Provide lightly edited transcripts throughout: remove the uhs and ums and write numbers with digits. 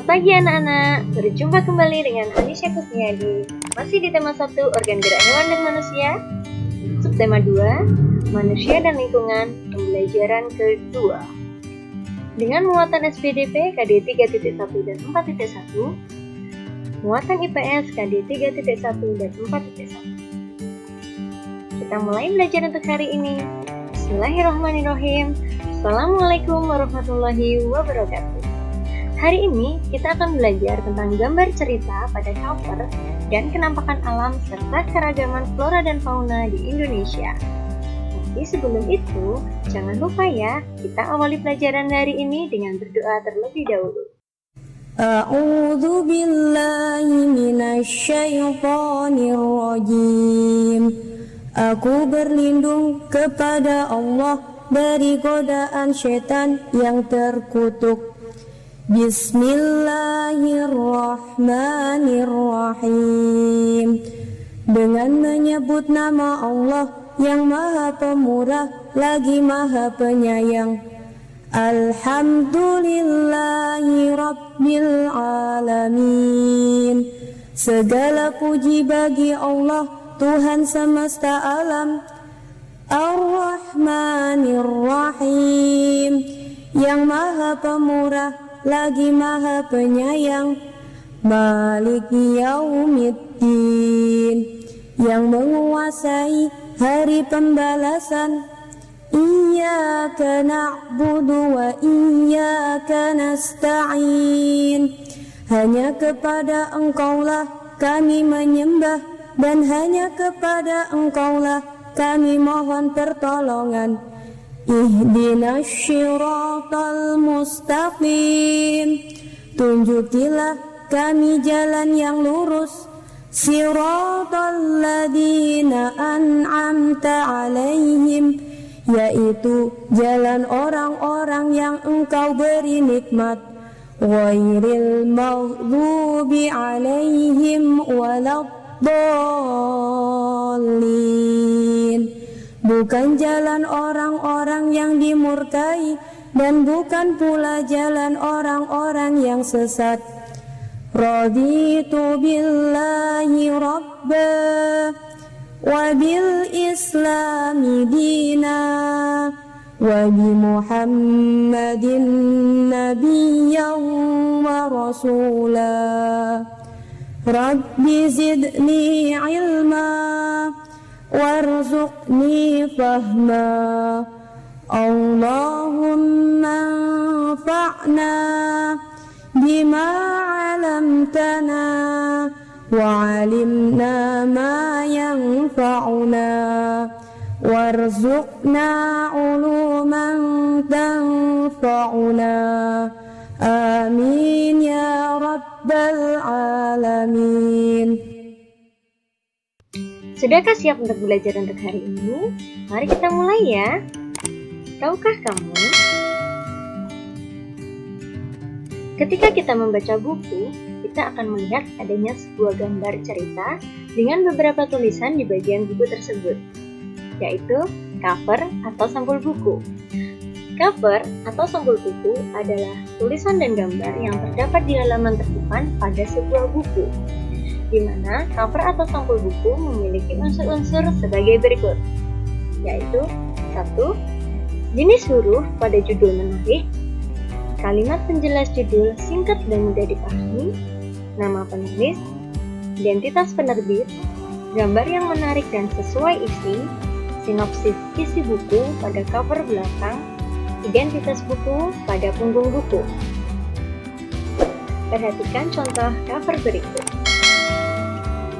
Selamat pagi anak-anak, berjumpa kembali dengan Anisha Kusniadi. Masih di tema 1, organ gerak hewan dan manusia. Subtema 2, manusia dan lingkungan, pembelajaran kedua. Dengan muatan SPDP KD 3.1 dan 4.1, muatan IPS KD 3.1 dan 4.1. Kita mulai belajar untuk hari ini. Bismillahirrahmanirrahim. Assalamualaikum warahmatullahi wabarakatuh. Hari ini kita akan belajar tentang gambar cerita pada cover dan kenampakan alam serta keragaman flora dan fauna di Indonesia. Tapi sebelum itu, jangan lupa ya, kita awali pelajaran hari ini dengan berdoa terlebih dahulu. A'udzu billahi minasyaitonir rajim. Aku berlindung kepada Allah dari godaan syaitan yang terkutuk. Bismillahirrahmanirrahim. Dengan menyebut nama Allah yang Maha Pemurah lagi Maha Penyayang. Alhamdulillahi Rabbil Alamin. Segala puji bagi Allah, Tuhan semesta alam. Ar-Rahmanir-Rahim, yang Maha Pemurah lagi Maha Penyayang. Maliki Yaumiddin, yang menguasai hari pembalasan. Iyyaka na'budu wa iyyaka nasta'in. Hanya kepada Engkaulah kami menyembah, dan hanya kepada Engkaulah kami mohon pertolongan. Ihdinas syiratal mustaqim. Tunjukilah kami jalan yang lurus. Siratal ladzina an'amta alaihim, yaitu jalan orang-orang yang Engkau beri nikmat. Ghairil maghdubi alaihim waladdallin. Bukan jalan orang-orang yang dimurkai, dan bukan pula jalan orang-orang yang sesat. Raditu billahi rabba, wa bil islami dina, wa bi muhammadin nabiyyan wa rasula. Rabbi zidni ilma, warzuqni fahma. Allahumma anfa'na bima 'allamtana wa 'allimna ma yanfa'una warzuqna 'uluman tanfa'una. Amin ya rabbal alamin. Sudahkah siap untuk belajar untuk hari ini? Mari kita mulai ya. Tahukah kamu, ketika kita membaca buku, kita akan melihat adanya sebuah gambar cerita dengan beberapa tulisan di bagian buku tersebut, yaitu cover atau sampul buku. Cover atau sampul buku adalah tulisan dan gambar yang terdapat di halaman terdepan pada sebuah buku, di mana cover atau sampul buku memiliki unsur-unsur sebagai berikut, yaitu 1. Jenis huruf pada judul menarik, kalimat penjelas judul singkat dan mudah dipahami, nama penulis, identitas penerbit, gambar yang menarik dan sesuai isi, sinopsis isi buku pada cover belakang, identitas buku pada punggung buku. Perhatikan contoh cover berikut.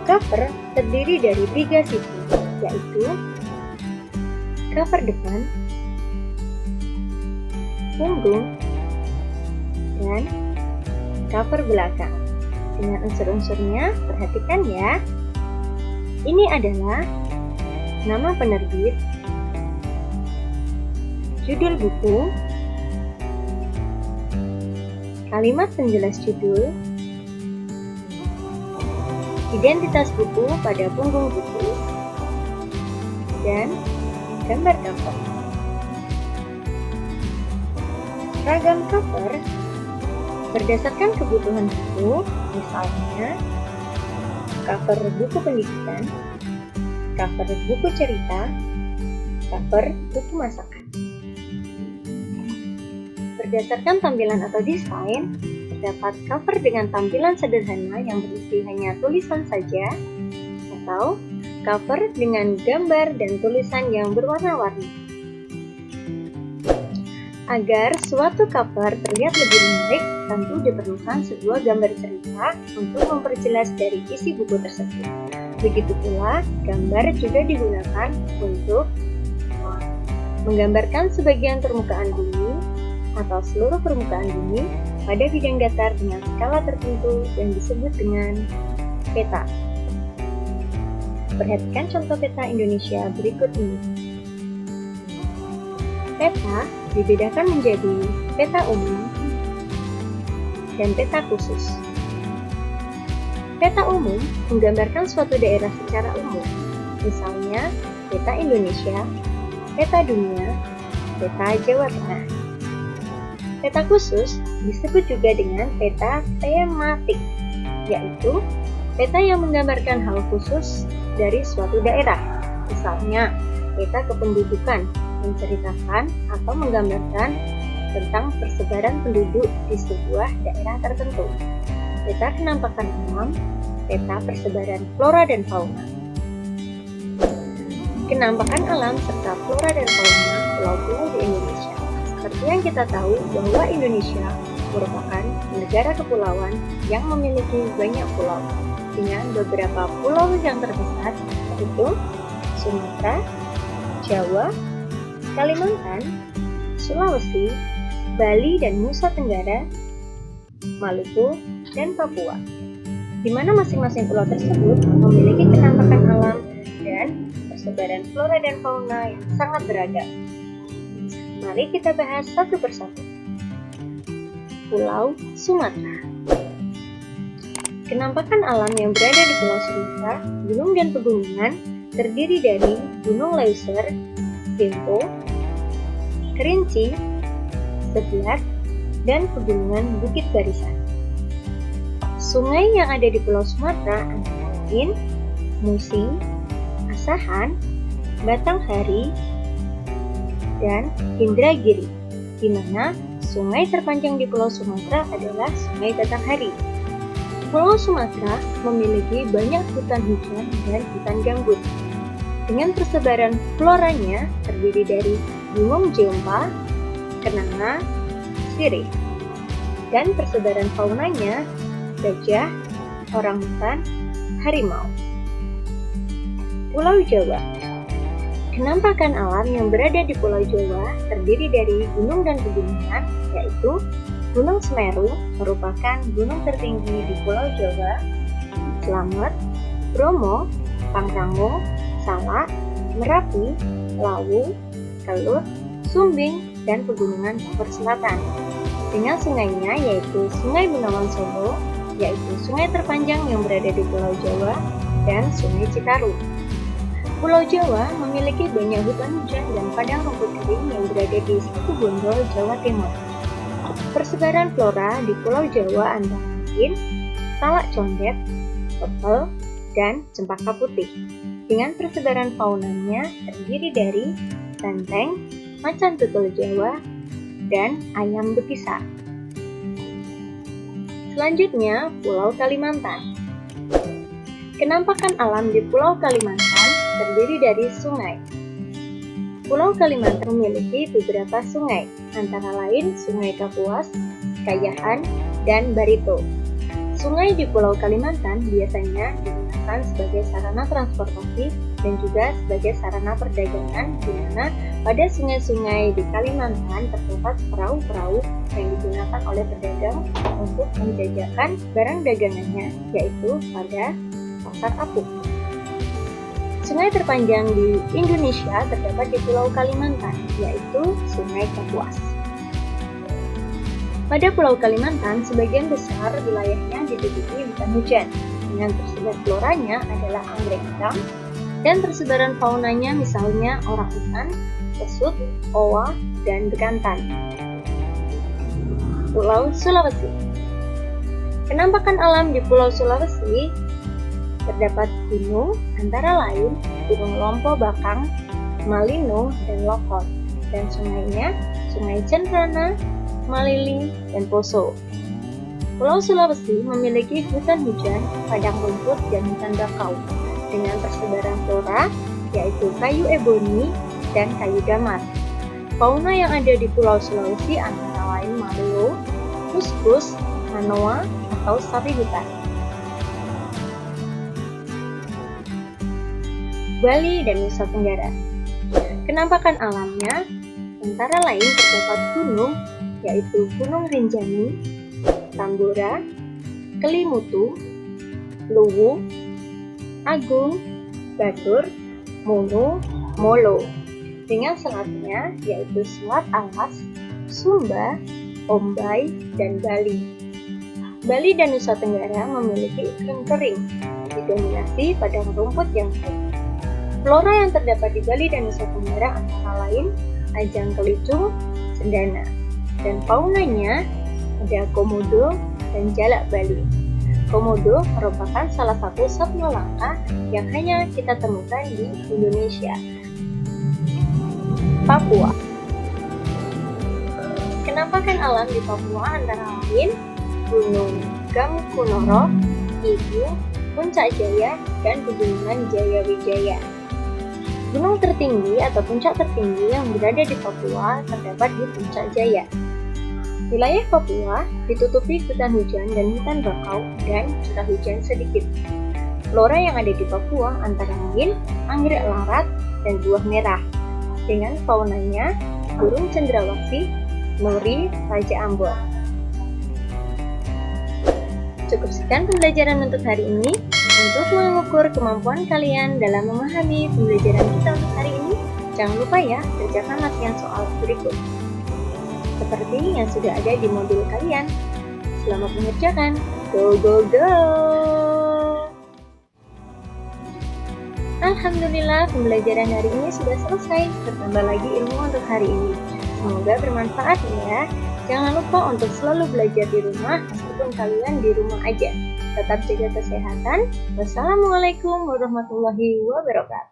Cover terdiri dari 3 sisi, yaitu cover depan, punggung, dan cover belakang. Dengan unsur-unsurnya, perhatikan ya. Ini adalah nama penerbit, judul buku, kalimat penjelas judul, identitas buku pada punggung buku, dan gambar cover. Ragam cover Berdasarkan kebutuhan buku, misalnya cover buku pendidikan, cover buku cerita, cover buku masakan. Berdasarkan tampilan atau desain, terdapat cover dengan tampilan sederhana yang berisi hanya tulisan saja, atau cover dengan gambar dan tulisan yang berwarna-warni. Agar suatu cover terlihat lebih menarik, tentu diperlukan sebuah gambar cerita untuk memperjelas dari isi buku tersebut. Begitu pula, gambar juga digunakan untuk menggambarkan sebagian permukaan bumi atau seluruh permukaan bumi pada bidang datar dengan skala tertentu yang disebut dengan peta. Perhatikan contoh peta Indonesia berikut ini. Peta dibedakan menjadi peta umum dan peta khusus. Peta umum menggambarkan suatu daerah secara umum, misalnya peta Indonesia, peta dunia, peta Jawa Tengah. Peta khusus disebut juga dengan peta tematik, yaitu peta yang menggambarkan hal khusus dari suatu daerah, misalnya peta kependudukan menceritakan atau menggambarkan tentang persebaran penduduk di sebuah daerah tertentu. Peta kenampakan alam, peta persebaran flora dan fauna. Kenampakan alam serta flora dan fauna pulau-pulau di Indonesia. Seperti yang kita tahu bahwa Indonesia merupakan negara kepulauan yang memiliki banyak pulau, dengan beberapa pulau yang terbesar yaitu Sumatera, Jawa, Kalimantan, Sulawesi, Bali dan Nusa Tenggara, Maluku, dan Papua, di mana masing-masing pulau tersebut memiliki kenampakan alam dan persebaran flora dan fauna yang sangat beragam. Mari kita bahas satu persatu. Pulau Sumatera. Kenampakan alam yang berada di Pulau Sumatera, gunung dan pegunungan, terdiri dari Gunung Leuser, Dempo, Kerinci, Sebelat, dan pegunungan Bukit Barisan. Sungai yang ada di Pulau Sumatera antara lain Musi, Asahan, Batanghari, dan Indragiri, di mana sungai terpanjang di Pulau Sumatera adalah Sungai Batanghari. Pulau Sumatera memiliki banyak hutan hujan dan hutan gambut, dengan persebaran floranya terdiri dari Gunung Jeumpa, Kenanga, Sirih, dan persebaran faunanya gajah, orangutan, harimau. Pulau Jawa. Kenampakan alam yang berada di Pulau Jawa terdiri dari gunung dan pegunungan, yaitu Gunung Semeru merupakan gunung tertinggi di Pulau Jawa, Slamet, Bromo, Pangrango, Salak, Merapi, Lawu, Kelut, Sumbing, dan pegunungan Bogor Selatan. Dengan sungainya yaitu Sungai Bengawan Solo, yaitu sungai terpanjang yang berada di Pulau Jawa, dan Sungai Citarum. Pulau Jawa memiliki banyak hutan hujan dan padang rumput kering yang berada di Situ Bondo, Jawa Timur. Persebaran flora di Pulau Jawa antara lain salak condet, pepel, dan cempaka putih. Dengan persebaran faunanya terdiri dari banteng, macan tutul Jawa, dan ayam betisar. Selanjutnya, Pulau Kalimantan. Kenampakan alam di Pulau Kalimantan terdiri dari sungai. Pulau Kalimantan memiliki beberapa sungai, antara lain Sungai Kapuas, Kayahan, dan Barito. Sungai di Pulau Kalimantan biasanya digunakan sebagai sarana transportasi dan juga sebagai sarana perdagangan, di mana pada sungai-sungai di Kalimantan terdapat perahu-perahu yang digunakan oleh pedagang untuk menjajakan barang dagangannya, yaitu pada Pasar Apuk. Sungai terpanjang di Indonesia terdapat di Pulau Kalimantan, yaitu Sungai Kapuas. Pada Pulau Kalimantan, sebagian besar wilayahnya diliputi hutan hujan, dengan tersebar floranya adalah anggrek hitam, dan persebaran faunanya misalnya orangutan, kesut, owa, dan bekantan. Pulau Sulawesi. Penampakan alam di Pulau Sulawesi terdapat gunung, antara lain Gunung Lompo Bakang, Malino, dan Lokon, dan sungainya Sungai Cenrana, Malili, dan Poso. Pulau Sulawesi memiliki hutan hujan, padang rumput, dan hutan bakau dengan persebaran flora yaitu kayu eboni dan kayu damar. Fauna yang ada di Pulau Sulawesi antara lain maleo, kuskus, manoa, atau sapi hutan. Bali dan Nusa Tenggara. Penampakan alamnya antara lain terdapat gunung yaitu Gunung Rinjani, Tambora, Kelimutu, Luwu, Agung, Batur, Munu, Molo, dengan selatnya yaitu Selat Alas, Sumba, Ombai, dan Bali. Bali dan Nusa Tenggara memiliki iklim kering, didominasi padang rumput yang kering. Flora yang terdapat di Bali dan Nusa Tenggara antara lain ajang kelicung, cendana, dan faunanya ada komodo dan jalak Bali. Komodo merupakan salah satu satwa langka yang hanya kita temukan di Indonesia. Papua. Penampakan alam di Papua antara lain Gunung Gamkunoro, Ibu, Puncak Jaya, dan Pegunungan Jaya Wijaya. Gunung tertinggi atau puncak tertinggi yang berada di Papua terdapat di Puncak Jaya. Wilayah Papua ditutupi hutan hujan dan hutan bakau dan curah hujan sedikit. Flora yang ada di Papua antara lain anggrek larat dan buah merah. Dengan faunanya burung cendrawasih, nuri, raja Ambon. Cukup sekian pembelajaran untuk hari ini. Untuk mengukur kemampuan kalian dalam memahami pembelajaran kita untuk hari ini, jangan lupa ya, kerjakan latihan soal berikut seperti yang sudah ada di modul kalian. Selamat mengerjakan. Go, go, go! Alhamdulillah, pembelajaran hari ini sudah selesai. Bertambah lagi ilmu untuk hari ini. Semoga bermanfaat ya. Jangan lupa untuk selalu belajar di rumah meskipun kalian di rumah aja. Tetap jaga kesehatan. Wassalamualaikum warahmatullahi wabarakatuh.